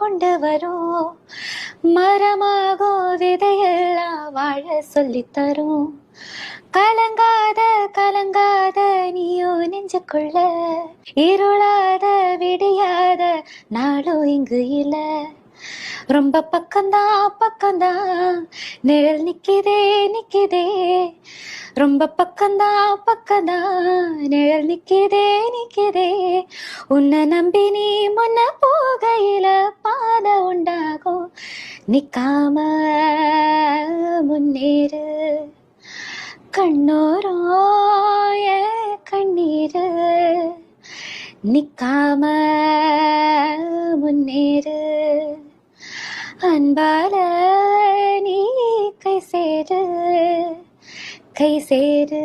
கொண்டு வரும். மரமாகோ விதையெல்லாம் வாழ சொல்லித்தரும். கலங்காத கலங்காத நீயோ நெஞ்சுக்குள்ள, இருளாத விடியாத நாளும் இங்கு இல்ல. ரொம்ப பக்கம்தான் பக்கம்தான் நிழல் நிக்கிதே நிக்கிதே. ரொம்ப பக்கம்தான் பக்கம்தான் நிழல் நிக்கிதே நிக்கிதே. உன்னை நம்பி நீ முன்ன போகையில பாத உண்டாகும். நிக்காம முன்னேறு கண்ணோரோய கண்ணீரு. நிக்காம முன்னேறு அன்பால நீ கை சேரு கை சேரு.